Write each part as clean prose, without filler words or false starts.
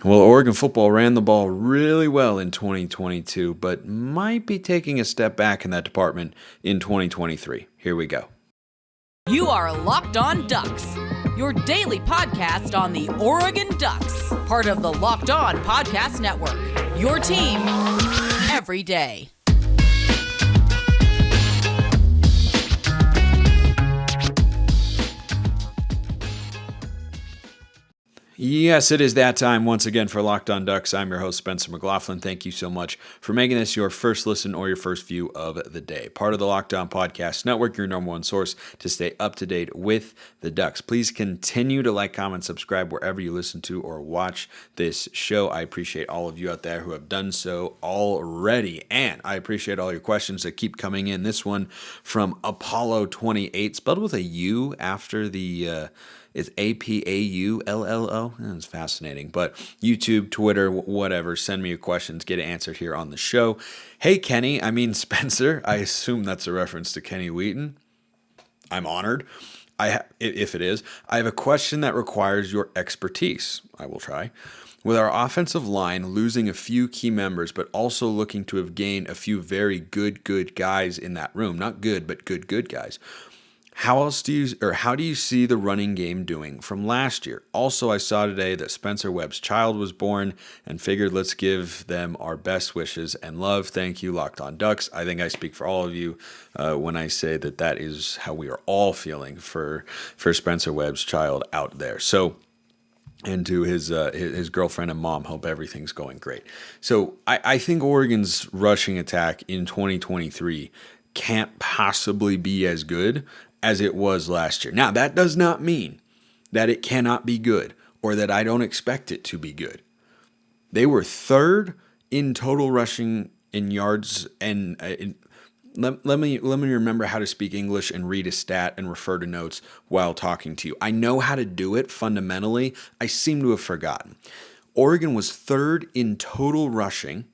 Well, Oregon football ran the ball really well in 2022, but might be taking a step back in that department in 2023. Here we go. You are Locked On Ducks, your daily podcast on the Oregon Ducks, part of the Locked On Podcast Network, your team every day. Yes, it is that time once again for Locked On Ducks. I'm your host, Spencer McLaughlin. Thank you so much for making this your first listen or your first view of the day. Part of the Locked On Podcast Network, your number one source to stay up to date with the Ducks. Please continue to like, comment, subscribe wherever you listen to or watch this show. I appreciate all of you out there who have done so already. And I appreciate all your questions that keep coming in. This one from Apollo 28, spelled with a U after the... It's APAULLO. That's fascinating. But YouTube, Twitter, whatever, send me your questions, get it answered here on the show. Hey, Spencer. I assume that's a reference to Kenny Wheaton. I'm honored. If it is, I have a question that requires your expertise. I will try. With our offensive line losing a few key members, but also looking to have gained a few very good guys in that room. Not good, but good guys. How do you see the running game doing from last year? Also, I saw today that Spencer Webb's child was born and figured let's give them our best wishes and love. Thank you, Locked On Ducks. I think I speak for all of you when I say that is how we are all feeling for Spencer Webb's child out there. So, and to his girlfriend and mom, hope everything's going great. So I think Oregon's rushing attack in 2023 can't possibly be as good as it was last year. Now, that does not mean that it cannot be good or that I don't expect it to be good. They were third in total rushing in yards, and let me remember how to speak English and read a stat and refer to notes while talking to you. I know how to do it fundamentally. I seem to have forgotten. Oregon was third in total rushing,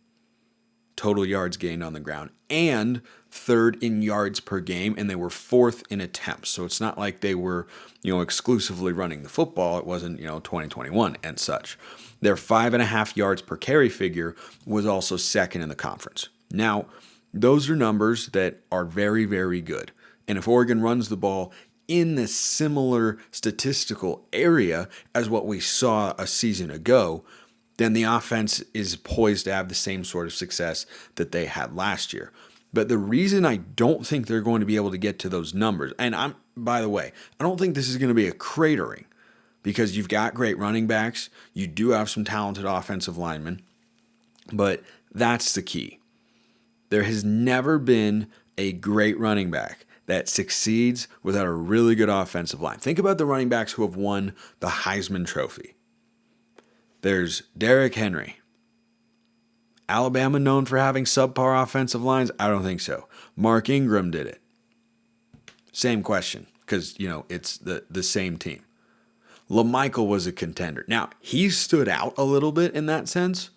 total yards gained on the ground, and third in yards per game, and they were fourth in attempts. So it's not like they were, exclusively running the football. It wasn't, 2021 and such. Their 5.5 yards per carry figure was also second in the conference. Now, those are numbers that are very, very good. And if Oregon runs the ball in the similar statistical area as what we saw a season ago, then the offense is poised to have the same sort of success that they had last year. But the reason I don't think they're going to be able to get to those numbers, and by the way, I don't think this is going to be a cratering because you've got great running backs, you do have some talented offensive linemen, but that's the key. There has never been a great running back that succeeds without a really good offensive line. Think about the running backs who have won the Heisman Trophy. There's Derrick Henry. Alabama known for having subpar offensive lines? I don't think so. Mark Ingram did it. Same question, because, it's the same team. LaMichael was a contender. Now, he stood out a little bit in that sense.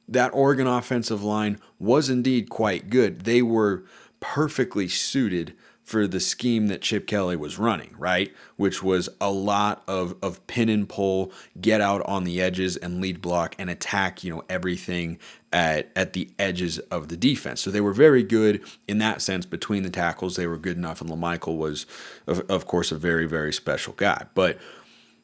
That Oregon offensive line was indeed quite good. They were perfectly suited for the scheme that Chip Kelly was running, right? Which was a lot of pin and pull, get out on the edges and lead block and attack, everything at the edges of the defense. So they were very good in that sense between the tackles. They were good enough, and LaMichael was, of course, a very, very special guy. But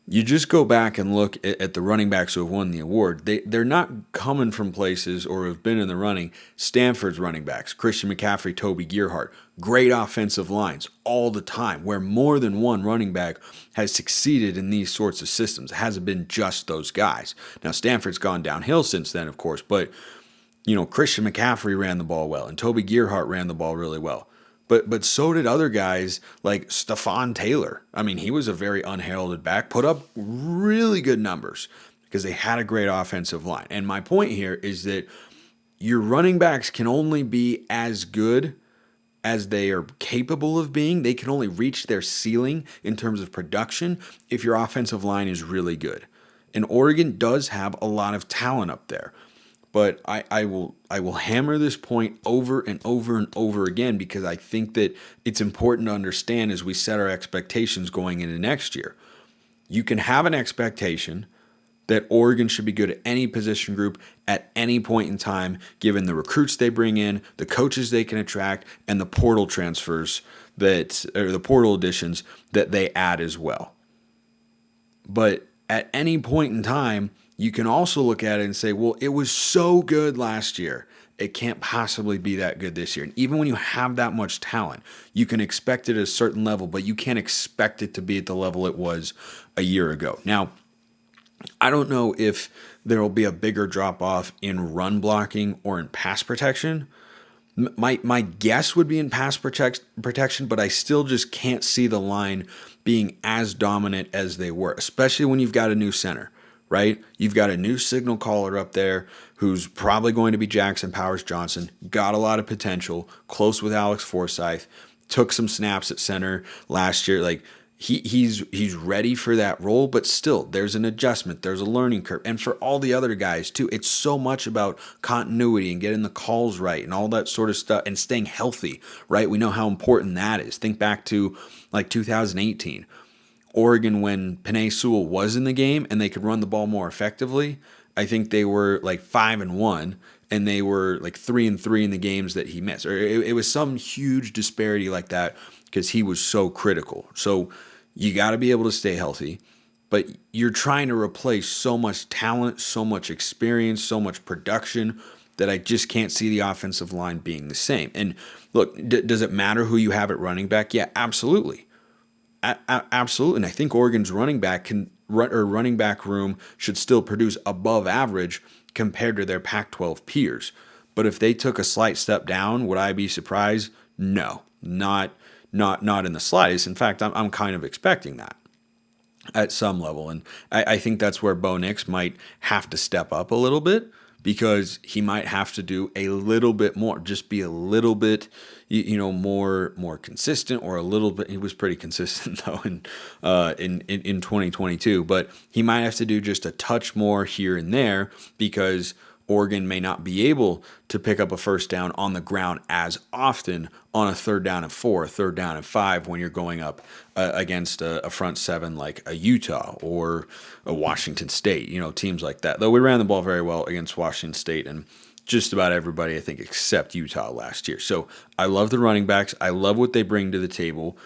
you just go back and look at the running backs who have won the award. They're not coming from places or have been in the running. Stanford's running backs, Christian McCaffrey, Toby Gerhart, great offensive lines all the time, where more than one running back has succeeded in these sorts of systems. It hasn't been just those guys. Now, Stanford's gone downhill since then, of course, but Christian McCaffrey ran the ball well, and Toby Gerhart ran the ball really well. But so did other guys like Stephon Taylor. I mean, he was a very unheralded back, put up really good numbers because they had a great offensive line. And my point here is that your running backs can only be as good as they are capable of being. They can only reach their ceiling in terms of production if your offensive line is really good. And Oregon does have a lot of talent up there. But I will hammer this point over and over and over again because I think that it's important to understand as we set our expectations going into next year. You can have an expectation that Oregon should be good at any position group at any point in time, given the recruits they bring in, the coaches they can attract, and the portal transfers or the portal additions that they add as well. But at any point in time, you can also look at it and say, well, it was so good last year. It can't possibly be that good this year. And even when you have that much talent, you can expect it at a certain level, but you can't expect it to be at the level it was a year ago. Now, I don't know if there will be a bigger drop-off in run blocking or in pass protection. My guess would be in pass protection, but I still just can't see the line being as dominant as they were, especially when you've got a new center, right? You've got a new signal caller up there who's probably going to be Jackson Powers Johnson, got a lot of potential, close with Alex Forsyth, took some snaps at center last year. Like he's ready for that role, but still there's an adjustment, there's a learning curve. And for all the other guys too, it's so much about continuity and getting the calls right and all that sort of stuff and staying healthy, right? We know how important that is. Think back to like 2018. Oregon, when Penei Sewell was in the game and they could run the ball more effectively, I think they were like 5-1, and they were like 3-3 in the games that he missed. Or it was some huge disparity like that because he was so critical. So you got to be able to stay healthy, but you're trying to replace so much talent, so much experience, so much production that I just can't see the offensive line being the same. And look, does it matter who you have at running back? Yeah, absolutely. Absolutely. And I think Oregon's running back room should still produce above average compared to their Pac-12 peers. But if they took a slight step down, would I be surprised? No, not in the slightest. In fact, I'm kind of expecting that at some level. And I think that's where Bo Nix might have to step up a little bit, because he might have to do a little bit more, just be a little bit, more consistent, or a little bit. He was pretty consistent though in 2022, but he might have to do just a touch more here and there, because Oregon may not be able to pick up a first down on the ground as often on a 3rd down and 4, 3rd down and 5 when you're going up against a front seven like a Utah or a Washington State, teams like that. Though we ran the ball very well against Washington State and just about everybody, I think, except Utah last year. So I love the running backs. I love what they bring to the table.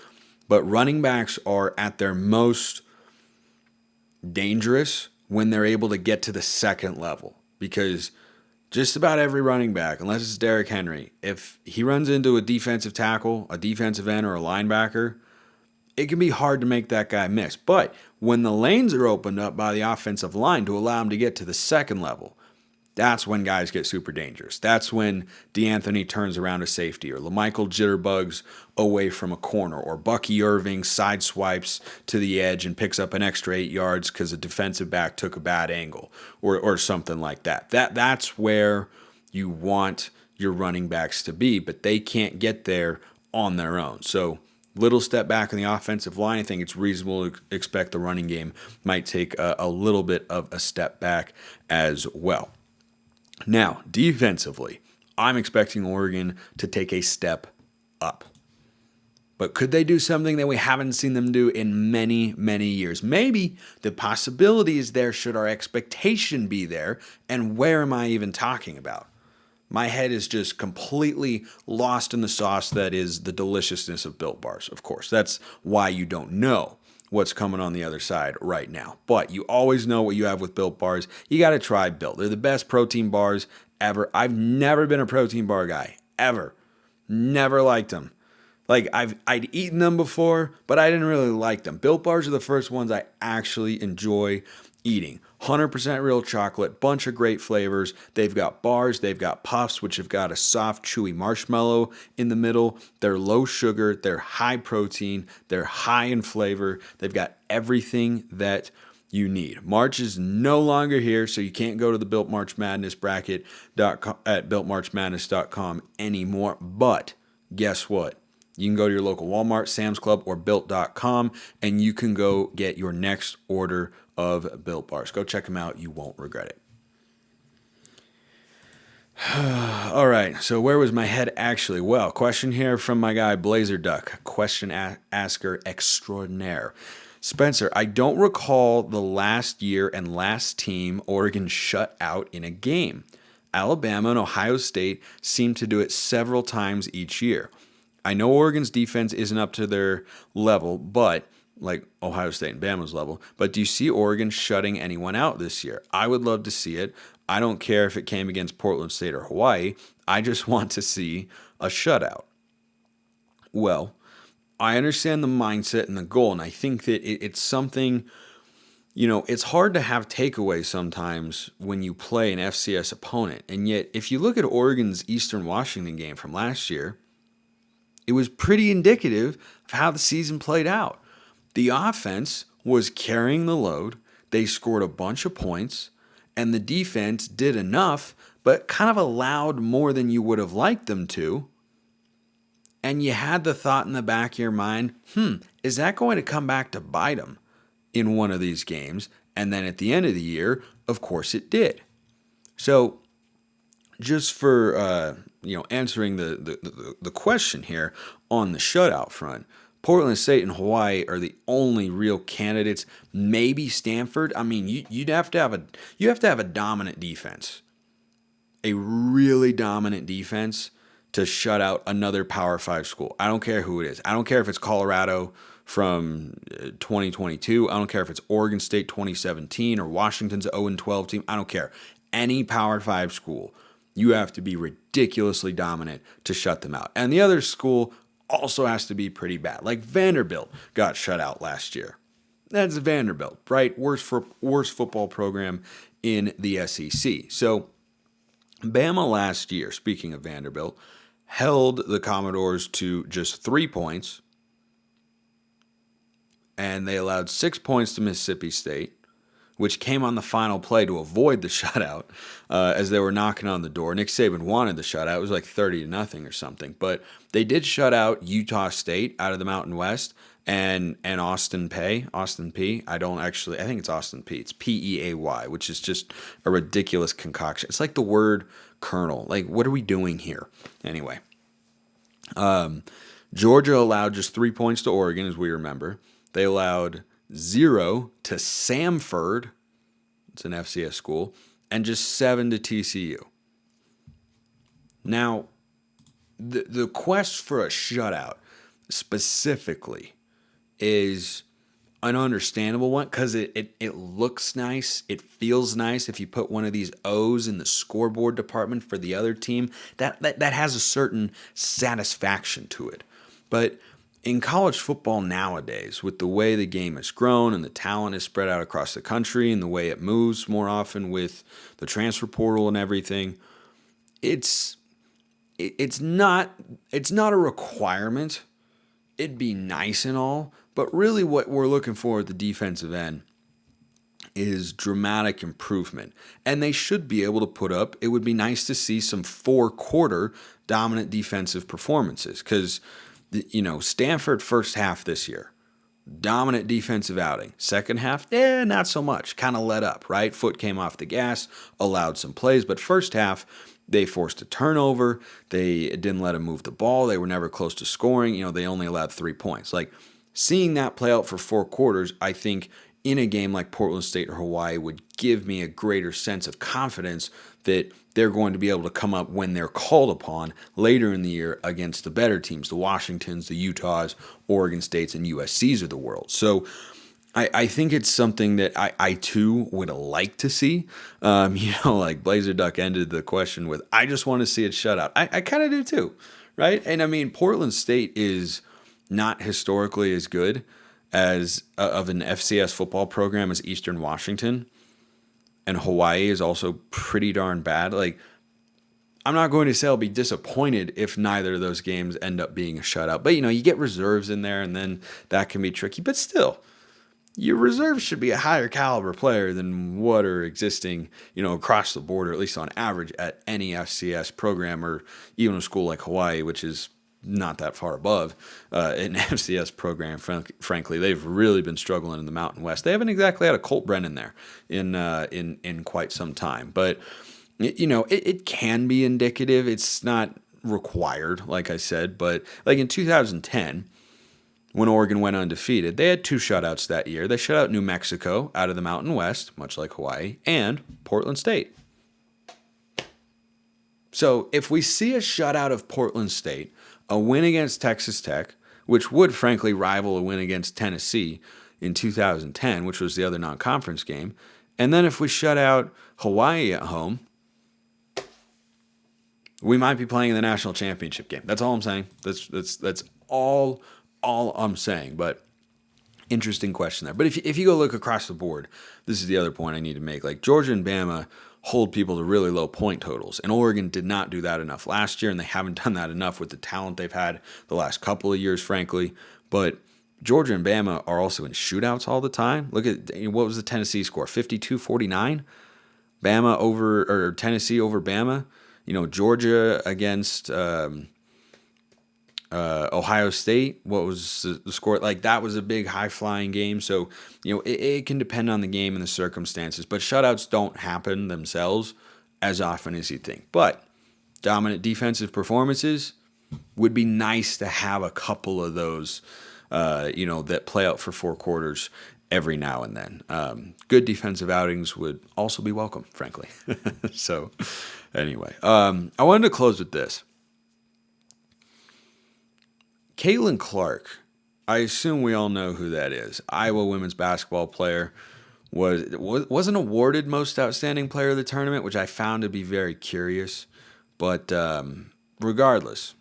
But running backs are at their most dangerous when they're able to get to the second level. Because just about every running back, unless it's Derrick Henry, if he runs into a defensive tackle, a defensive end, or a linebacker, it can be hard to make that guy miss. But when the lanes are opened up by the offensive line to allow him to get to the second level, that's when guys get super dangerous. That's when DeAnthony turns around to safety, or LaMichael jitterbugs away from a corner, or Bucky Irving side swipes to the edge and picks up an extra 8 yards because a defensive back took a bad angle, or something like that. That's where you want your running backs to be, but they can't get there on their own. So little step back in the offensive line. I think it's reasonable to expect the running game might take a little bit of a step back as well. Now, defensively, I'm expecting Oregon to take a step up. But could they do something that we haven't seen them do in many, many years? Maybe. The possibility is there should our expectation be there. And where am I even talking about? My head is just completely lost in the sauce that is the deliciousness of Built Bars, of course. That's why you don't know what's coming on the other side right now. But you always know what you have with Built Bars. You got to try Built. They're the best protein bars ever. I've never been a protein bar guy, ever. Never liked them. Like, I'd eaten them before, but I didn't really like them. Built Bars are the first ones I actually enjoy eating. 100% real chocolate, bunch of great flavors. They've got bars, they've got puffs, which have got a soft, chewy marshmallow in the middle. They're low sugar, they're high protein, they're high in flavor. They've got everything that you need. March is no longer here, so you can't go to the Built March Madness bracket at builtmarchmadness.com anymore. But guess what? You can go to your local Walmart, Sam's Club, or Built.com, and you can go get your next order of Built Bars. Go check them out. You won't regret it. All right, so where was my head actually? Well, question here from my guy Blazer Duck, question asker extraordinaire. Spencer, I don't recall the last year and last team Oregon shut out in a game. Alabama and Ohio State seem to do it several times each year. I know Oregon's defense isn't up to their level, but like Ohio State and Bama's level, but do you see Oregon shutting anyone out this year? I would love to see it. I don't care if it came against Portland State or Hawaii. I just want to see a shutout. Well, I understand the mindset and the goal, and I think that it's something, it's hard to have takeaways sometimes when you play an FCS opponent. And yet, if you look at Oregon's Eastern Washington game from last year, it was pretty indicative of how the season played out. The offense was carrying the load. They scored a bunch of points, and the defense did enough, but kind of allowed more than you would have liked them to. And you had the thought in the back of your mind, is that going to come back to bite them in one of these games? And then at the end of the year, of course it did. So just for answering the question here on the shutout front, Portland State and Hawaii are the only real candidates. Maybe Stanford. I mean, you have to have a dominant defense, a really dominant defense to shut out another Power 5 school. I don't care who it is. I don't care if it's Colorado from 2022. I don't care if it's Oregon State 2017 or Washington's 0-12 team. I don't care. Any Power 5 school, you have to be ridiculously dominant to shut them out. And the other school also has to be pretty bad. Like Vanderbilt got shut out last year. That's Vanderbilt, right? Worst football program in the SEC. So Bama last year, speaking of Vanderbilt, held the Commodores to just 3 points, and they allowed 6 points to Mississippi State, which came on the final play to avoid the shutout as they were knocking on the door. Nick Saban wanted the shutout. It was like 30-0 or something. But they did shut out Utah State out of the Mountain West and Austin Peay. I think it's Austin Peay. It's Peay, which is just a ridiculous concoction. It's like the word colonel. Like, what are we doing here? Anyway, Georgia allowed just 3 points to Oregon, as we remember. They allowed 0 to Samford, it's an FCS school, and just 7 to TCU. Now, the quest for a shutout specifically is an understandable one because it looks nice, it feels nice. If you put one of these O's in the scoreboard department for the other team, that has a certain satisfaction to it. But in college football nowadays, with the way the game has grown and the talent is spread out across the country and the way it moves more often with the transfer portal and everything, it's not a requirement. It'd be nice and all, but really what we're looking for at the defensive end is dramatic improvement. And they should be able to put up, it would be nice to see some 4-quarter dominant defensive performances because Stanford first half this year, dominant defensive outing. Second half, not so much. Kind of let up, right? Foot came off the gas, allowed some plays, but first half, they forced a turnover. They didn't let them move the ball. They were never close to scoring. They only allowed 3 points. Like, seeing that play out for 4 quarters, I think in a game like Portland State or Hawaii would give me a greater sense of confidence that they're going to be able to come up when they're called upon later in the year against the better teams, the Washingtons, the Utahs, Oregon States, and USCs of the world. So I think it's something that I too would like to see. Like Blazer Duck ended the question with, I just want to see it shut out. I kind of do too, right? And I mean, Portland State is not historically as good as of an FCS football program as Eastern Washington. And Hawaii is also pretty darn bad. Like, I'm not going to say I'll be disappointed if neither of those games end up being a shutout. But, you get reserves in there, and then that can be tricky. But still, your reserves should be a higher caliber player than what are existing, across the board, or at least on average, at any FCS program or even a school like Hawaii, which is not that far above an FCS program. Frankly, they've really been struggling in the Mountain West. They haven't exactly had a Colt Brennan there in quite some time, but it can be indicative. It's not required, like I said, but like in 2010, when Oregon went undefeated. They had 2 shutouts that year. They shut out New Mexico out of the Mountain West, much like Hawaii, and Portland State. So if we see a shutout of Portland State, a win against Texas Tech, which would frankly rival a win against Tennessee in 2010, which was the other non-conference game, and then if we shut out Hawaii at home, we might be playing in the national championship game. That's all I'm saying. That's all I'm saying. But interesting question there. But if you go look across the board, this is the other point I need to make. Like Georgia and Bama hold people to really low point totals, and Oregon did not do that enough last year, and they haven't done that enough with the talent they've had the last couple of years, frankly. But Georgia and Bama are also in shootouts all the time. Look at what was the Tennessee score, 52-49? Bama over or Tennessee over Bama. Georgia against Ohio State. What was the score? Like that was a big high flying game. So it can depend on the game and the circumstances. But shutouts don't happen themselves as often as you think. But dominant defensive performances would be nice to have a couple of those. That play out for 4 quarters every now and then. Good defensive outings would also be welcome, frankly. So, anyway, I wanted to close with this. Caitlyn Clark, I assume we all know who that is. Iowa women's basketball player, wasn't awarded most outstanding player of the tournament, which I found to be very curious. But regardless,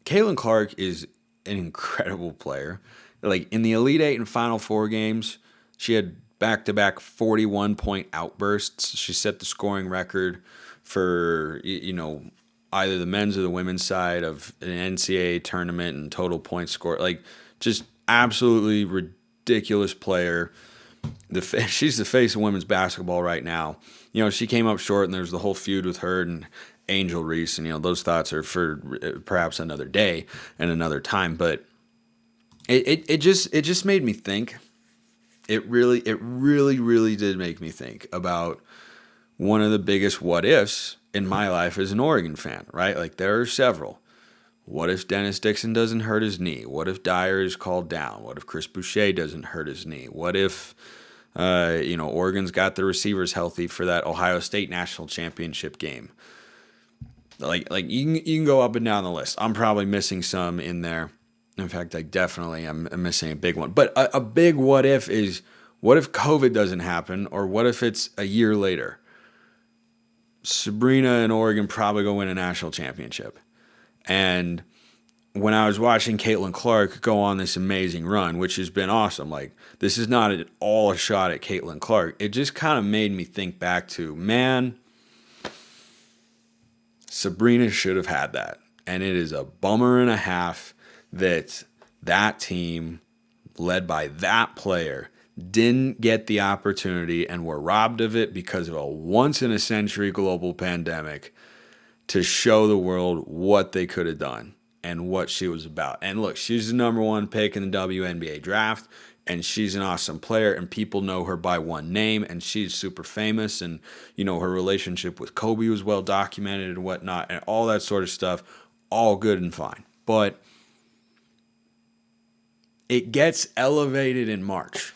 Caitlyn Clark is an incredible player. Like in the Elite Eight and Final Four games, she had back-to-back 41-point outbursts. She set the scoring record for either the men's or the women's side of an NCAA tournament and total point score. Like just absolutely ridiculous player. She's the face of women's basketball right now. She came up short, and there's the whole feud with her and Angel Reese, and those thoughts are for perhaps another day and another time. But it just made me think. It really did make me think about one of the biggest what ifs in my life as an Oregon fan, right? Like there are several. What if Dennis Dixon doesn't hurt his knee? What if Dyer is called down? What if Chris Boucher doesn't hurt his knee? What if Oregon's got the receivers healthy for that Ohio State national championship game? Like you can go up and down the list. I'm probably missing some in there. In fact, I definitely am missing a big one. But a big what if is, what if COVID doesn't happen, or what if it's a year later? Sabrina and Oregon probably go win a national championship. And when I was watching Caitlyn Clark go on this amazing run, which has been awesome, like this is not at all a shot at Caitlyn Clark. It just kind of made me think back to, man, Sabrina should have had that. And it is a bummer and a half that team, led by that player, didn't get the opportunity and were robbed of it because of a once-in-a-century global pandemic to show the world what they could have done and what she was about. And look, she's the number 1 pick in the WNBA draft, and she's an awesome player, and people know her by one name, and she's super famous, and her relationship with Kobe was well documented and whatnot, and all that sort of stuff, all good and fine. But it gets elevated in March.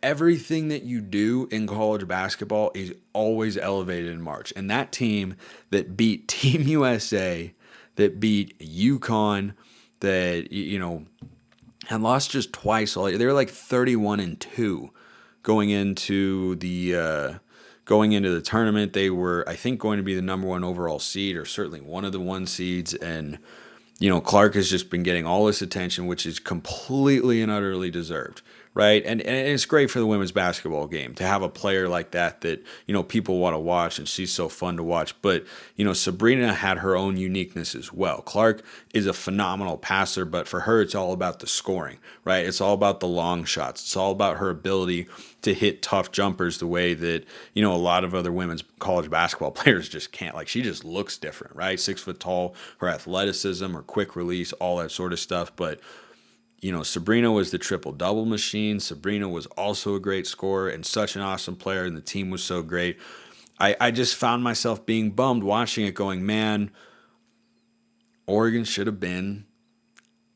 Everything that you do in college basketball is always elevated in March. And that team that beat Team USA, that beat UConn, that, and lost just twice. They were like 31-2 going into the tournament. They were, I think, going to be the number 1 overall seed, or certainly one of the 1 seeds. And, Clark has just been getting all this attention, which is completely and utterly deserved. Right. And it's great for the women's basketball game to have a player like that people want to watch, and she's so fun to watch. But, Sabrina had her own uniqueness as well. Clark is a phenomenal passer, but for her, it's all about the scoring, right? It's all about the long shots. It's all about her ability to hit tough jumpers the way that, a lot of other women's college basketball players just can't. Like, she just looks different, right? 6 foot tall, her athleticism, her quick release, all that sort of stuff. But Sabrina was the triple-double machine. Sabrina was also a great scorer and such an awesome player, and the team was so great. I just found myself being bummed watching it going, man, Oregon should have been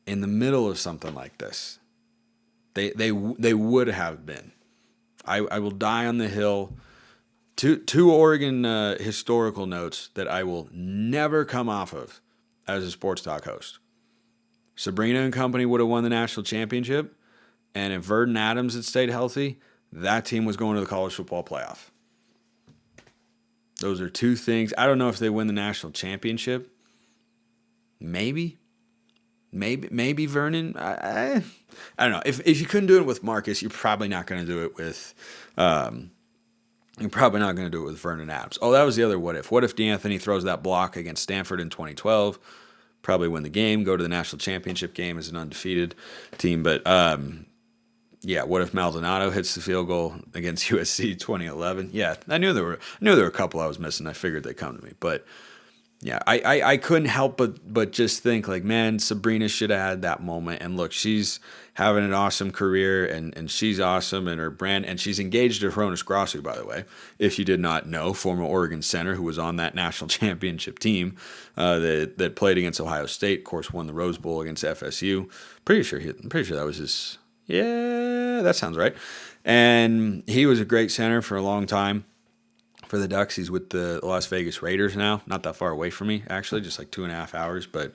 in the middle of something like this. They would have been. I will die on the hill. Two Oregon historical notes that I will never come off of as a sports talk host. Sabrina and company would have won the national championship, and if Verdon Adams had stayed healthy, that team was going to the college football playoff. Those are two things. I don't know if they win the national championship. Maybe Vernon. I don't know. If you couldn't do it with Marcus, you're probably not going to do it with. You're probably not going to do it with Vernon Adams. Oh, that was the other what if. What if DeAnthony throws that block against Stanford in 2012? Probably win the game, go to the national championship game as an undefeated team. But yeah, what if Maldonado hits the field goal against USC 2011? Yeah, I knew there were a couple I was missing. I figured they'd come to me, but. Yeah, I couldn't help but just think, like, man, Sabrina should have had that moment. And look, she's having an awesome career, and she's awesome in her brand. And she's engaged to Hronis Grasu, by the way, if you did not know, former Oregon center who was on that national championship team that played against Ohio State, of course, won the Rose Bowl against FSU. I'm pretty sure that was his. Yeah, that sounds right. And he was a great center for a long time. For the Ducks, he's with the Las Vegas Raiders now. Not that far away from me, actually, just like 2.5 hours. But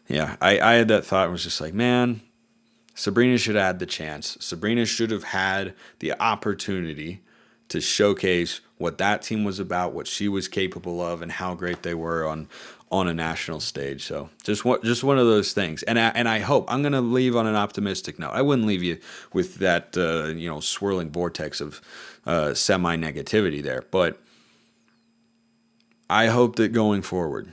yeah, I had that thought and was just like, man, Sabrina should have had the chance. Sabrina should have had the opportunity to showcase what that team was about, what she was capable of, and how great they were on a national stage. So just one of those things. And I hope I'm going to leave on an optimistic note. I wouldn't leave you with that swirling vortex of semi-negativity there, but I hope that going forward,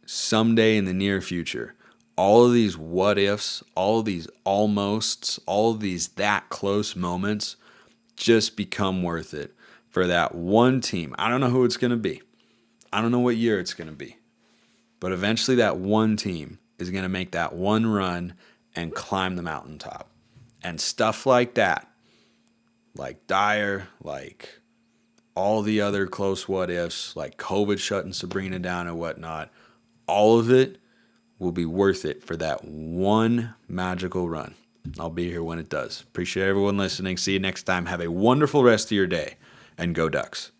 someday in the near future, all of these what-ifs, all of these almosts, all of these that close moments just become worth it for that one team. I don't know who it's going to be. I don't know what year it's going to be. But eventually that one team is going to make that one run and climb the mountaintop. And stuff like that, like Dyer, like all the other close what-ifs, like COVID shutting Sabrina down and whatnot, all of it will be worth it for that one magical run. I'll be here when it does. Appreciate everyone listening. See you next time. Have a wonderful rest of your day, and go Ducks.